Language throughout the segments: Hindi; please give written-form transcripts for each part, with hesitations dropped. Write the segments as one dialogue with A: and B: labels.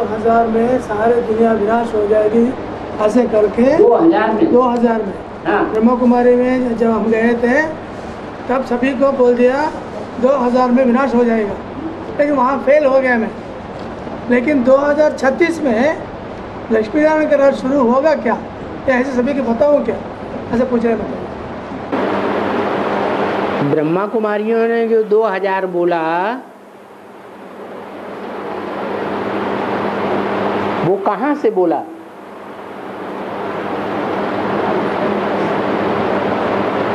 A: 2000 में सारे दुनिया विनाश हो जाएगी ऐसे करके 2000 में ब्रह्मा कुमारी में जब हम गए थे तब सभी को बोल दिया 2000 में विनाश हो जाएगा, लेकिन वहाँ फेल हो गया मैं। लेकिन 2036 में लक्ष्मी नारायण का राज शुरू होगा क्या, या ऐसे सभी को बताऊँ क्या, ऐसे पूछ रहे हैं।
B: ब्रह्मा कुमारियों ने जो 2000 बोला वो कहाँ से बोला?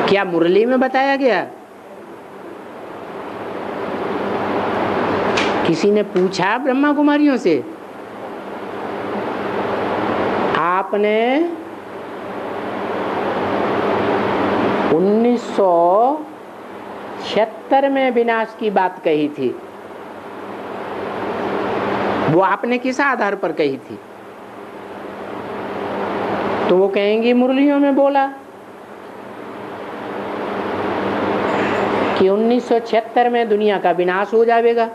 B: क्या मुरली में बताया गया? किसी ने पूछा ब्रह्मा कुमारियों से? आपने 1976 में विनाश की बात कही थी, वो आपने किस आधार पर कही थी? तो वो कहेंगे मुरलियों में बोला कि 1976 में दुनिया का विनाश हो जाएगा।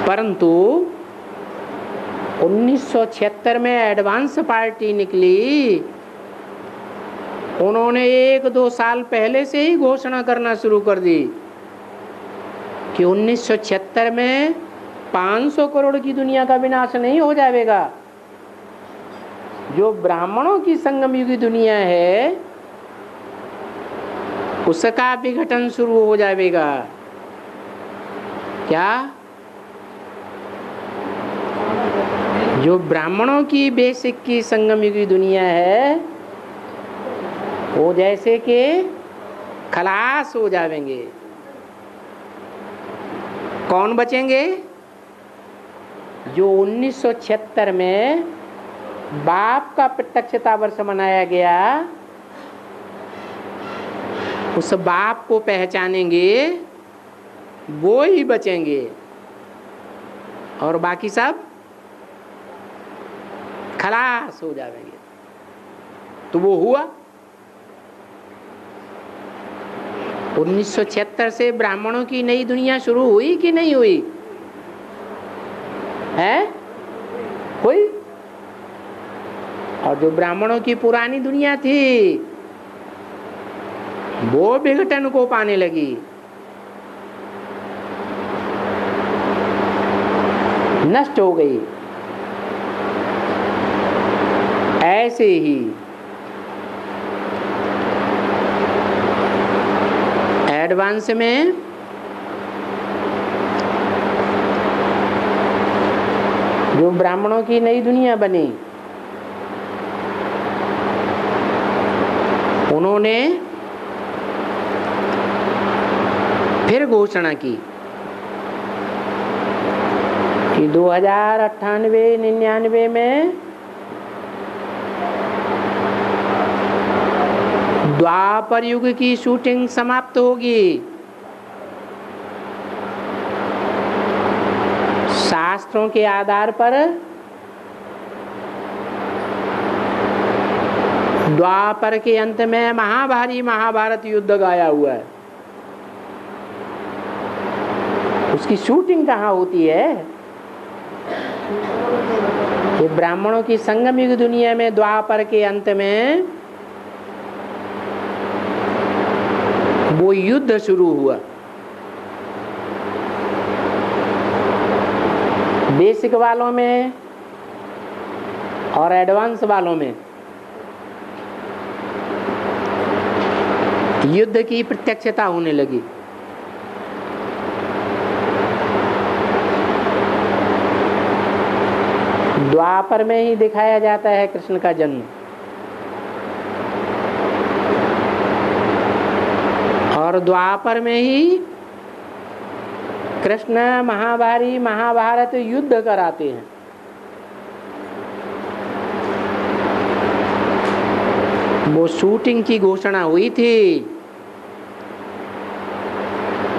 B: परंतु 1976 में एडवांस पार्टी निकली, उन्होंने 1-2 साल पहले से ही घोषणा करना शुरू कर दी कि 1976 में 500 करोड़ की दुनिया का विनाश नहीं हो जाएगा। जो ब्राह्मणों की संगम युगी दुनिया है उसका विघटन शुरू हो जाएगा। क्या? जो ब्राह्मणों की बेसिक की संगम युगी दुनिया है वो जैसे कि खलास हो जाएंगे। कौन बचेंगे? जो 1976 में बाप का प्रत्यक्षता वर्ष मनाया गया, उस बाप को पहचानेंगे वो ही बचेंगे, और बाकी सब खलास हो जाएंगे। तो वो हुआ। 1976 से ब्राह्मणों की नई दुनिया शुरू हुई कि नहीं हुई है? हुई। और जो ब्राह्मणों की पुरानी दुनिया थी वो विघटन को पाने लगी। नष्ट हो गई। ऐसे ही एडवांस में जो ब्राह्मणों की नई दुनिया बनी, उन्होंने फिर घोषणा की कि 2098-99 में द्वापर युग की शूटिंग समाप्त होगी। शास्त्रों के आधार पर द्वापर के अंत में महाभारी महाभारत युद्ध गाया हुआ है। उसकी शूटिंग कहाँ होती है? ये ब्राह्मणों की संगम युग दुनिया में द्वापर के अंत में वो युद्ध शुरू हुआ। बेसिक वालों में और एडवांस वालों में युद्ध की प्रत्यक्षता होने लगी। द्वापर में ही दिखाया जाता है कृष्ण का जन्म, और द्वापर में ही कृष्ण महाभारी महाभारत युद्ध कराते हैं। वो शूटिंग की घोषणा हुई थी,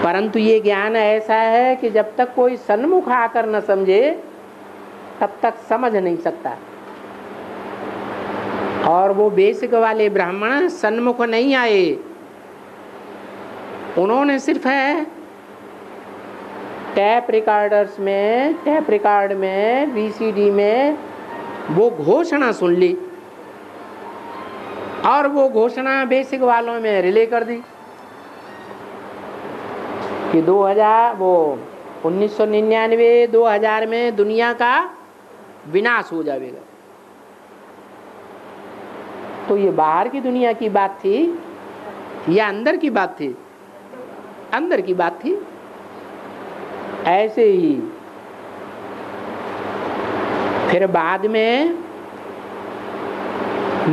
B: परंतु ये ज्ञान ऐसा है कि जब तक कोई सन्मुख आकर न समझे तब तक समझ नहीं सकता। और वो बेसिक वाले ब्राह्मण सन्मुख नहीं आए, उन्होंने सिर्फ है टैप रिकॉर्ड में वीसीडी में वो घोषणा सुन ली और वो घोषणा बेसिक वालों में रिले कर दी कि 1999-2000 में दुनिया का विनाश हो जाएगा। तो ये बाहर की दुनिया की बात थी या अंदर की बात थी? अंदर की बात थी। ऐसे ही फिर बाद में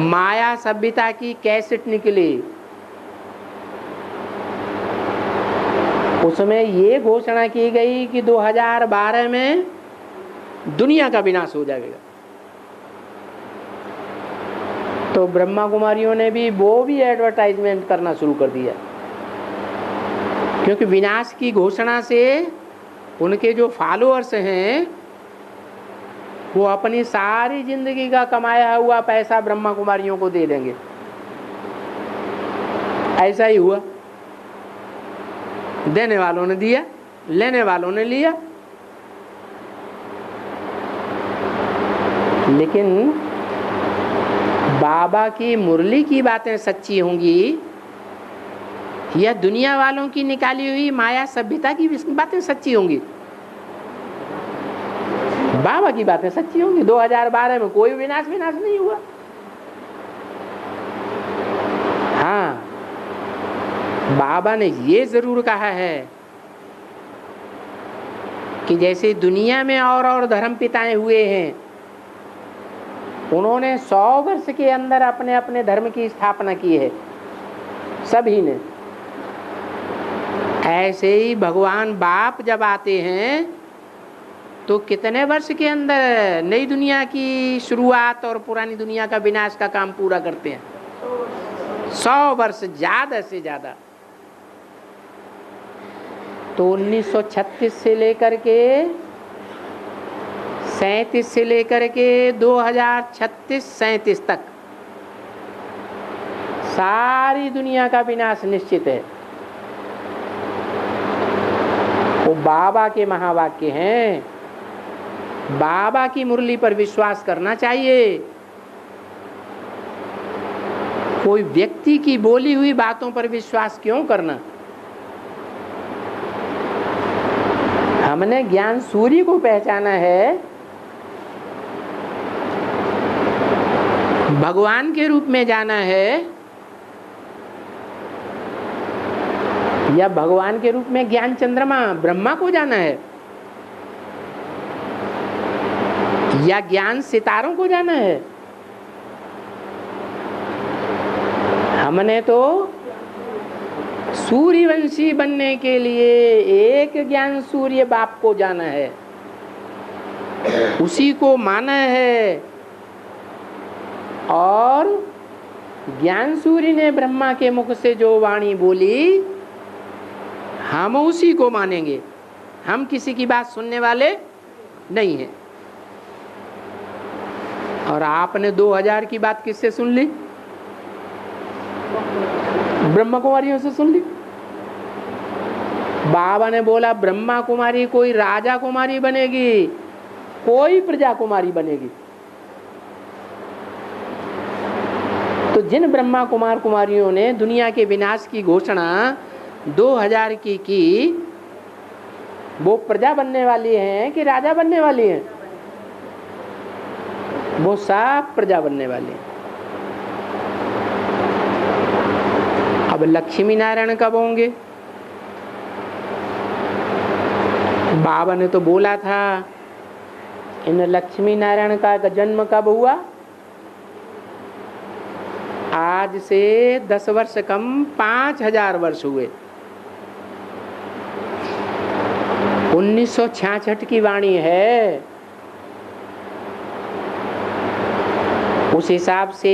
B: माया सभ्यता की कैसेट निकली, उसमें ये घोषणा की गई कि 2012 में दुनिया का विनाश हो जाएगा। तो ब्रह्मा कुमारियों ने भी एडवर्टाइजमेंट करना शुरू कर दिया, क्योंकि विनाश की घोषणा से उनके जो फॉलोअर्स हैं वो अपनी सारी जिंदगी का कमाया हुआ पैसा ब्रह्मा कुमारियों को दे देंगे। ऐसा ही हुआ, देने वालों ने दिया, लेने वालों ने लिया। लेकिन बाबा की मुरली की बातें सच्ची होंगी या दुनिया वालों की निकाली हुई माया सभ्यता की बातें सच्ची होंगी? बाबा की बातें सच्ची होंगी। 2012 में कोई विनाश नहीं हुआ। हाँ, बाबा ने ये जरूर कहा है कि जैसे दुनिया में और धर्म पिताएं हुए हैं, उन्होंने 100 वर्ष के अंदर अपने अपने धर्म की स्थापना की है सभी ने। ऐसे ही भगवान बाप जब आते हैं तो कितने वर्ष के अंदर नई दुनिया की शुरुआत और पुरानी दुनिया का विनाश का काम पूरा करते हैं? 100 वर्ष, ज्यादा से ज्यादा। तो 1936 से लेकर के 37 से लेकर के 2036-37 तक सारी दुनिया का विनाश निश्चित है। वो बाबा के महावाक्य हैं, बाबा की मुरली पर विश्वास करना चाहिए। कोई व्यक्ति की बोली हुई बातों पर विश्वास क्यों करना? हमने ज्ञान सूर्य को पहचाना है, भगवान के रूप में जाना है, या भगवान के रूप में ज्ञान चंद्रमा ब्रह्मा को जाना है, या ज्ञान सितारों को जाना है? हमने तो सूर्यवंशी बनने के लिए एक ज्ञान सूर्य बाप को जाना है, उसी को माना है। और ज्ञान सूर्य ने ब्रह्मा के मुख से जो वाणी बोली, हम उसी को मानेंगे। हम किसी की बात सुनने वाले नहीं हैं। और आपने 2000 की बात किससे सुन ली? ब्रह्मा कुमारियों से सुन ली। बाबा ने बोला ब्रह्मा कुमारी कोई राजा कुमारी बनेगी, कोई प्रजा कुमारी बनेगी। तो जिन ब्रह्मा कुमार कुमारियों ने दुनिया के विनाश की घोषणा 2000 की, वो प्रजा बनने वाली हैं कि राजा बनने वाली हैं? वो सब प्रजा बनने वाली हैं। अब लक्ष्मी नारायण कब होंगे? बाबा ने तो बोला था इन लक्ष्मी नारायण का जन्म कब हुआ? आज से 10 वर्ष कम 5000 वर्ष हुए। 1966 की वाणी है। उस हिसाब से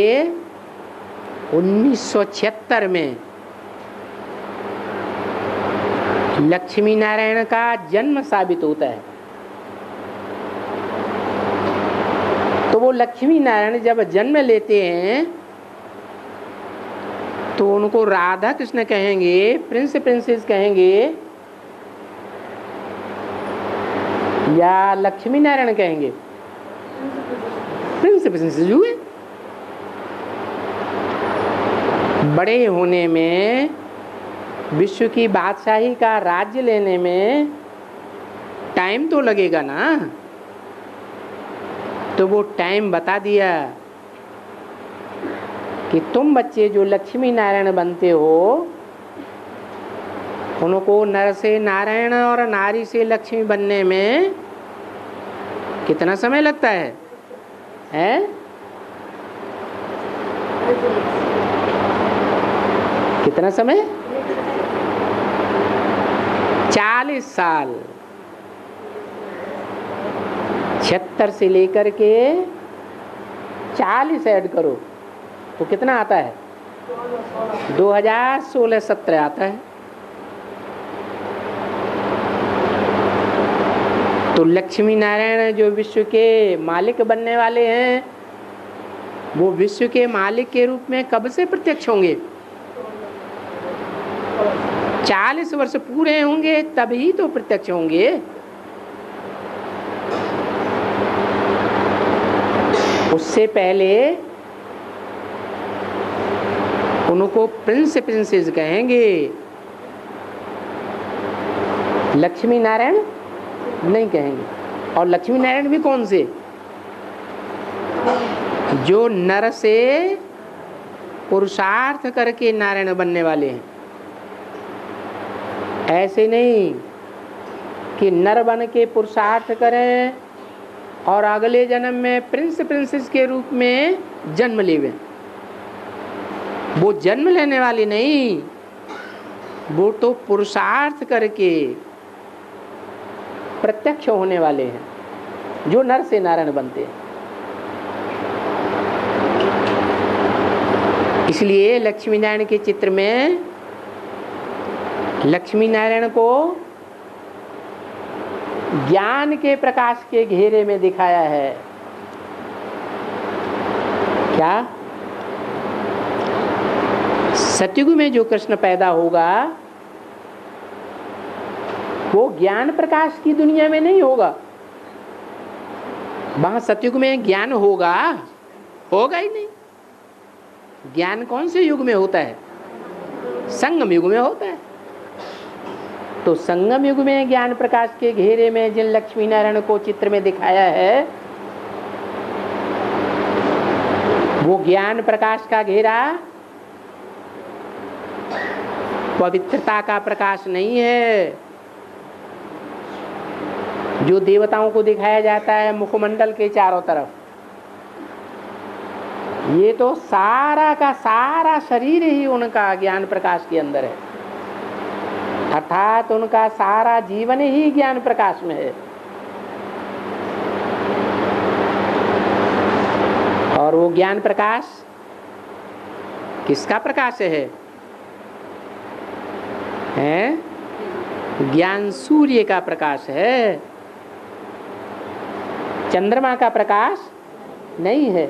B: 1976 में लक्ष्मी नारायण का जन्म साबित होता है। तो वो लक्ष्मी नारायण जब जन्म लेते हैं तो उनको राधा कृष्ण कहेंगे, प्रिंस प्रिंसेस कहेंगे, या लक्ष्मी नारायण कहेंगे? प्रिंस प्रिंसेस हुए। बड़े होने में, विश्व की बादशाही का राज्य लेने में टाइम तो लगेगा ना। तो वो टाइम बता दिया कि तुम बच्चे जो लक्ष्मी नारायण बनते हो, उनको नर से नारायण और नारी से लक्ष्मी बनने में कितना समय लगता है? कितना समय? 40 साल। 76 से लेकर के 40 ऐड करो तो कितना आता है? 2016-17 आता है। तो लक्ष्मी नारायण जो विश्व के मालिक बनने वाले हैं, वो विश्व के मालिक के रूप में कब से प्रत्यक्ष होंगे? 40 वर्ष पूरे होंगे तभी तो प्रत्यक्ष होंगे। उससे पहले उनको प्रिंस प्रिंसेस कहेंगे, लक्ष्मी नारायण नहीं कहेंगे। और लक्ष्मी नारायण भी कौन से? जो नर से पुरुषार्थ करके नारायण बनने वाले हैं। ऐसे नहीं कि नर बन के पुरुषार्थ करें और अगले जन्म में प्रिंस प्रिंसेस के रूप में जन्म लेवे। वो जन्म लेने वाली नहीं, वो तो पुरुषार्थ करके प्रत्यक्ष होने वाले हैं, जो नर से नारायण बनते हैं। इसलिए लक्ष्मी नारायण के चित्र में लक्ष्मी नारायण को ज्ञान के प्रकाश के घेरे में दिखाया है। क्या? सतयुग में जो कृष्ण पैदा होगा वो ज्ञान प्रकाश की दुनिया में नहीं होगा। वहां सतयुग में ज्ञान होगा? होगा ही नहीं। ज्ञान कौन से युग में होता है? संगम युग में होता है। तो संगम युग में ज्ञान प्रकाश के घेरे में जिन लक्ष्मी नारायण को चित्र में दिखाया है, वो ज्ञान प्रकाश का घेरा पवित्रता का प्रकाश नहीं है, जो देवताओं को दिखाया जाता है मुखमंडल के चारों तरफ। ये तो सारा का सारा शरीर ही उनका ज्ञान प्रकाश के अंदर है, अर्थात उनका सारा जीवन ही ज्ञान प्रकाश में है। और वो ज्ञान प्रकाश किसका प्रकाश है? ज्ञान सूर्य का प्रकाश है, चंद्रमा का प्रकाश नहीं है।